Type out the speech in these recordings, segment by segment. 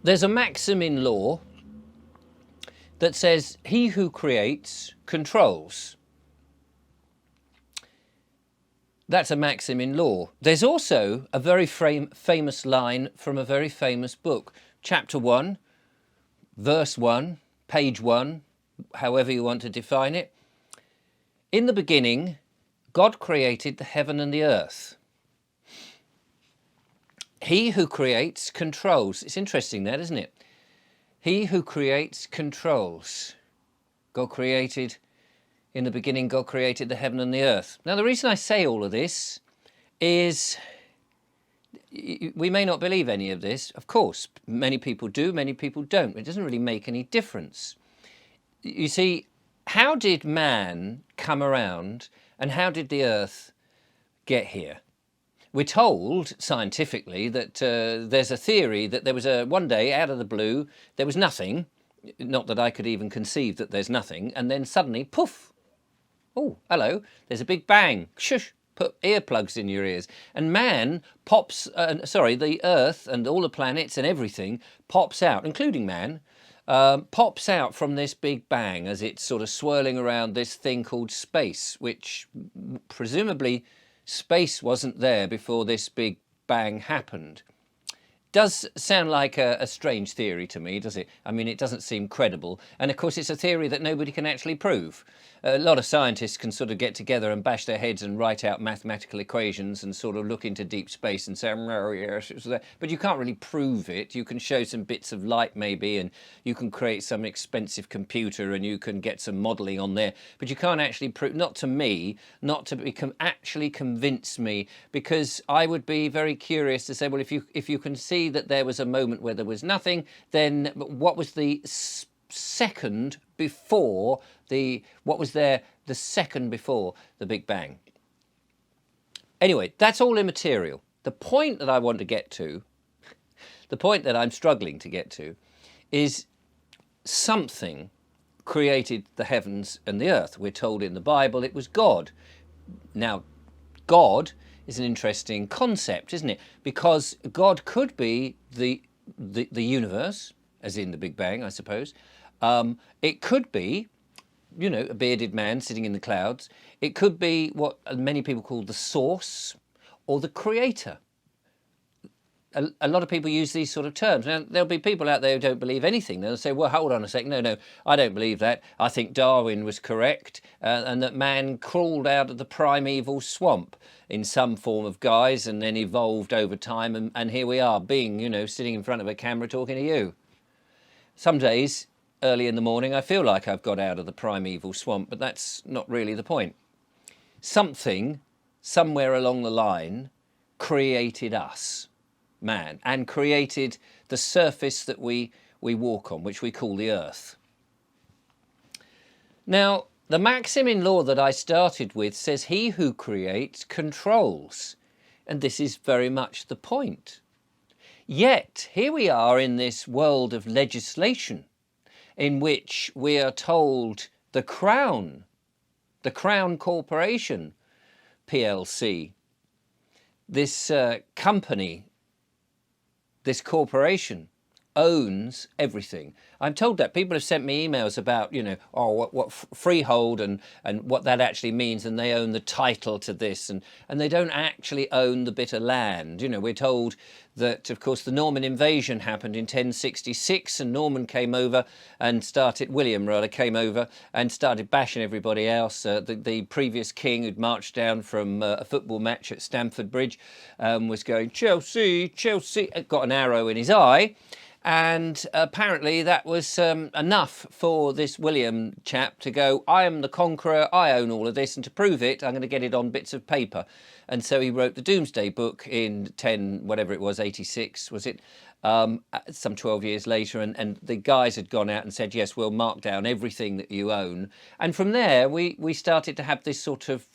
There's a maxim in law that says, he who creates controls. That's a maxim in law. There's also a very famous line from a very famous book, chapter 1, verse 1, page 1, however you want to define it. In the beginning, God created the heaven and the earth. He who creates controls. It's interesting that, isn't it? He who creates controls. God created, in the beginning, God created the heaven and the earth. Now, the reason I say all of this is we may not believe any of this. Of course, many people do, many people don't. It doesn't really make any difference. You see, how did man come around and how did the earth get here? We're told scientifically that there's a theory that there was one day out of the blue, there was nothing, not that I could even conceive that there's nothing, and then suddenly, poof, oh, hello, there's a big bang, shush, put earplugs in your ears. And man pops, the earth and all the planets and everything pops out, including man, pops out from this big bang as it's sort of swirling around this thing called space, which presumably space wasn't there before this big bang happened. Does sound like a strange theory to me, does it? I mean, it doesn't seem credible. And of course, it's a theory that nobody can actually prove. A lot of scientists can sort of get together and bash their heads and write out mathematical equations and sort of look into deep space and say, oh, yes, it's there. But you can't really prove it. You can show some bits of light maybe, and you can create some expensive computer and you can get some modelling on there. But you can't actually prove, not to me, not to actually convince me, because I would be very curious to say, well, if you can see that there was a moment where there was nothing, then what was the second before the second before the Big Bang? Anyway, that's all immaterial. The point that I want to get to, the point that I'm struggling to get to, is something created the heavens and the earth. We're told in the Bible it was God. Now, God is an interesting concept, isn't it? Because God could be the universe, as in the Big Bang, I suppose. It could be, you know, a bearded man sitting in the clouds. It could be what many people call the source or the creator. A lot of people use these sort of terms. Now, there'll be people out there who don't believe anything. They'll say, well, hold on a second. No, I don't believe that. I think Darwin was correct and that man crawled out of the primeval swamp in some form of guise and then evolved over time. And here we are being, you know, sitting in front of a camera talking to you. Some days, early in the morning, I feel like I've got out of the primeval swamp, but that's not really the point. Something, somewhere along the line, created us, man, and created the surface that we walk on, which we call the earth. Now, the maxim in law that I started with says he who creates controls, and this is very much the point. Yet, here we are in this world of legislation in which we are told the Crown Corporation, PLC, this company, this corporation owns everything. I'm told that people have sent me emails about, you know, what freehold and what that actually means, and they own the title to this, and they don't actually own the bit of land. You know, we're told that, of course, the Norman invasion happened in 1066, and William came over and started bashing everybody else. The previous king who'd marched down from a football match at Stamford Bridge was going, Chelsea, Chelsea, got an arrow in his eye. And apparently that was enough for this William chap to go, I am the conqueror, I own all of this, and to prove it, I'm going to get it on bits of paper. And so he wrote the Doomsday Book in 86, was it? Some 12 years later, and the guys had gone out and said, yes, we'll mark down everything that you own. And from there, we started to have this sort of...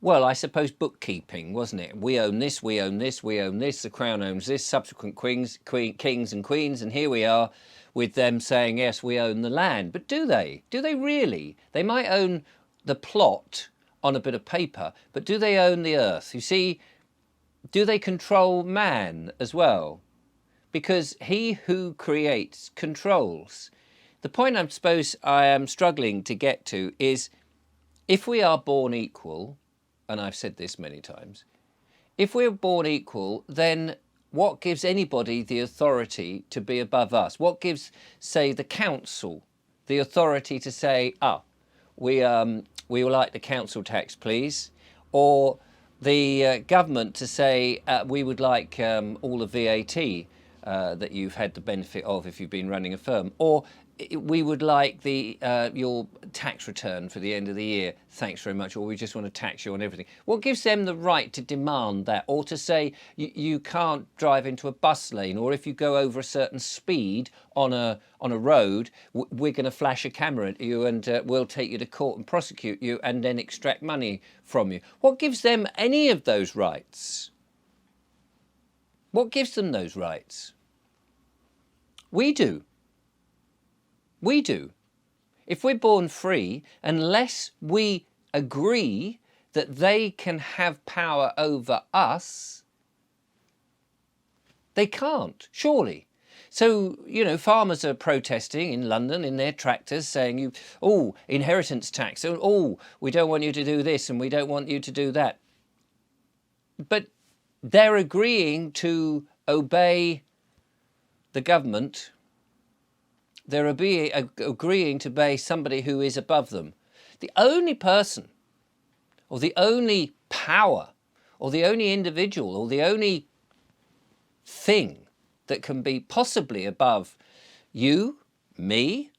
well, I suppose bookkeeping, wasn't it? We own this, we own this, we own this, the Crown owns this, subsequent kings and queens, and here we are with them saying, yes, we own the land. But do they? Do they really? They might own the plot on a bit of paper, but do they own the earth? You see, do they control man as well? because he who creates controls. The point I suppose I am struggling to get to is, if we are born equal, and I've said this many times, if we're born equal, then what gives anybody the authority to be above us? What gives, say, the council the authority to say, we would like the council tax, please? Or the government to say, we would like all the VAT that you've had the benefit of if you've been running a firm. Or we would like your tax return for the end of the year, thanks very much, or we just want to tax you on everything. What gives them the right to demand that, or to say you can't drive into a bus lane, or if you go over a certain speed on a road, we're going to flash a camera at you and we'll take you to court and prosecute you and then extract money from you? What gives them any of those rights? What gives them those rights? We do. We do. If we're born free, unless we agree that they can have power over us, they can't, surely. So, farmers are protesting in London in their tractors saying, inheritance tax, we don't want you to do this and we don't want you to do that. But they're agreeing to obey the government. They're agreeing to obey somebody who is above them. The only person, or the only power, or the only individual, or the only thing that can be possibly above you, me,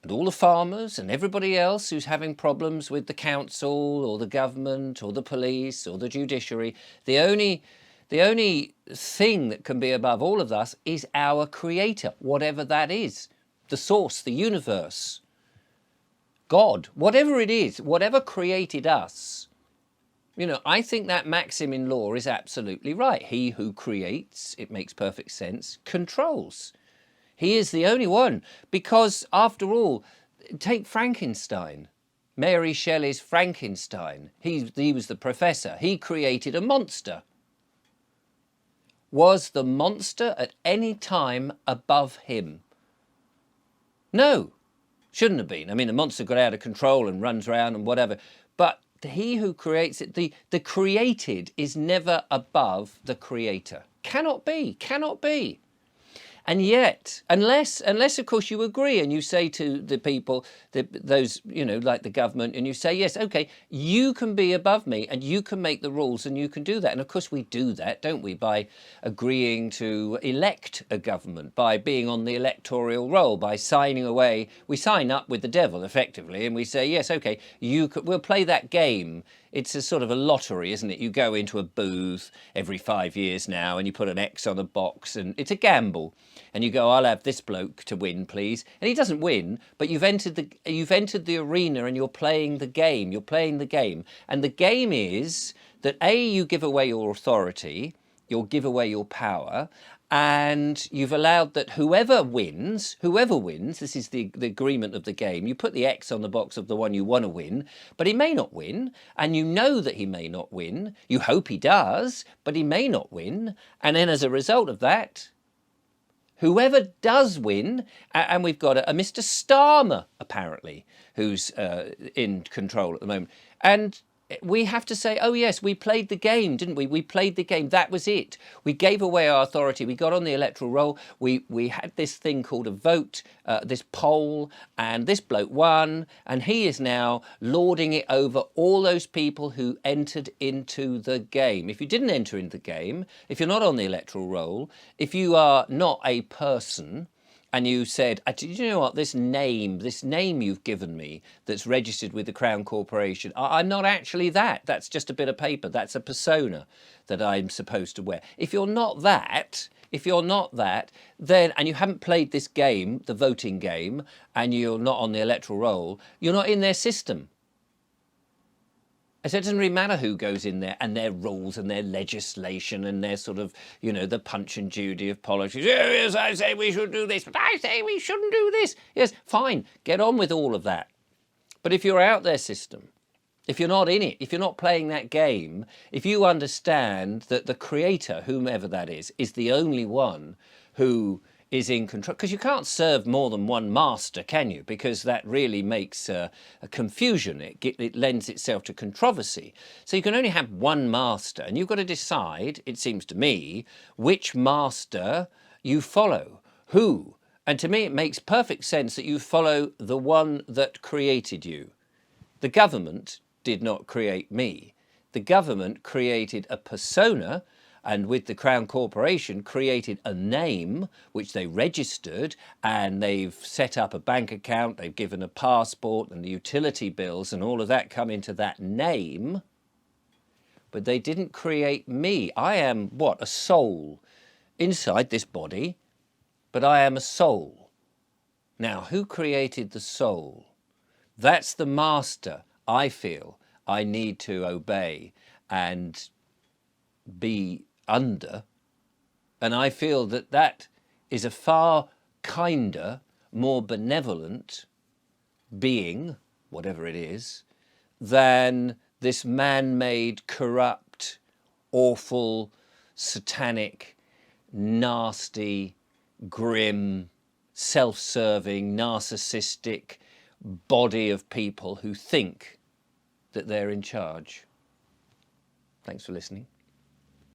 and all the farmers and everybody else who's having problems with the council or the government or the police or the judiciary, the only thing that can be above all of us is our creator, whatever that is, the source, the universe, God, whatever it is, whatever created us. I think that maxim in law is absolutely right. He who creates, it makes perfect sense, controls. He is the only one, because after all, take Frankenstein. Mary Shelley's Frankenstein. He was the professor. He created a monster. Was the monster at any time above him? No, shouldn't have been. I mean, the monster got out of control and runs around and whatever. But he who creates it, the created is never above the creator. Cannot be, cannot be. And yet, unless of course you agree and you say to the people, those, like the government, and you say, yes, okay, you can be above me and you can make the rules and you can do that. And of course we do that, don't we, by agreeing to elect a government, by being on the electoral roll, by signing away. We sign up with the devil, effectively, and we say, yes, okay, we'll play that game. It's a sort of a lottery, isn't it? You go into a booth every 5 years now and you put an X on a box and it's a gamble. And you go, I'll have this bloke to win, please. And he doesn't win, but you've entered the arena and you're playing the game. You're playing the game. And the game is that you give away your authority, you'll give away your power, and you've allowed that whoever wins, this is the agreement of the game, you put the X on the box of the one you want to win, but he may not win, and you know that he may not win. You hope he does, but he may not win. And then as a result of that, whoever does win, and we've got a Mr. Starmer, apparently, who's in control at the moment, and we have to say, oh yes, we played the game, didn't we? We played the game. That was it. We gave away our authority. We got on the electoral roll. We had this thing called a vote, this poll, and this bloke won, and he is now lording it over all those people who entered into the game. If you didn't enter into the game, if you're not on the electoral roll, if you are not a person, and you said, do you know what, this name you've given me that's registered with the Crown Corporation, I'm not actually that. That's just a bit of paper. That's a persona that I'm supposed to wear. If you're not that, then, and you haven't played this game, the voting game, and you're not on the electoral roll, you're not in their system. So it doesn't really matter who goes in there and their rules and their legislation and their sort of, the Punch and Judy of politics. Yes, I say we should do this, but I say we shouldn't do this. Yes, fine, get on with all of that. But if you're out their system, If you're not in it, if you're not playing that game, if you understand that the creator, whomever that is the only one who is in control, because you can't serve more than one master, can you? Because that really makes a confusion. It lends itself to controversy. So you can only have one master, and you've got to decide, it seems to me, which master you follow. Who? And to me, it makes perfect sense that you follow the one that created you. The government did not create me. The government created a persona, and with the Crown Corporation created a name which they registered, and they've set up a bank account, they've given a passport, and the utility bills and all of that come into that name. But they didn't create me. I am what? A soul inside this body, but I am a soul. Now, who created the soul? That's the master I feel I need to obey and be under. And I feel that that is a far kinder, more benevolent being, whatever it is, than this man-made, corrupt, awful, satanic, nasty, grim, self-serving, narcissistic body of people who think that they're in charge. Thanks for listening.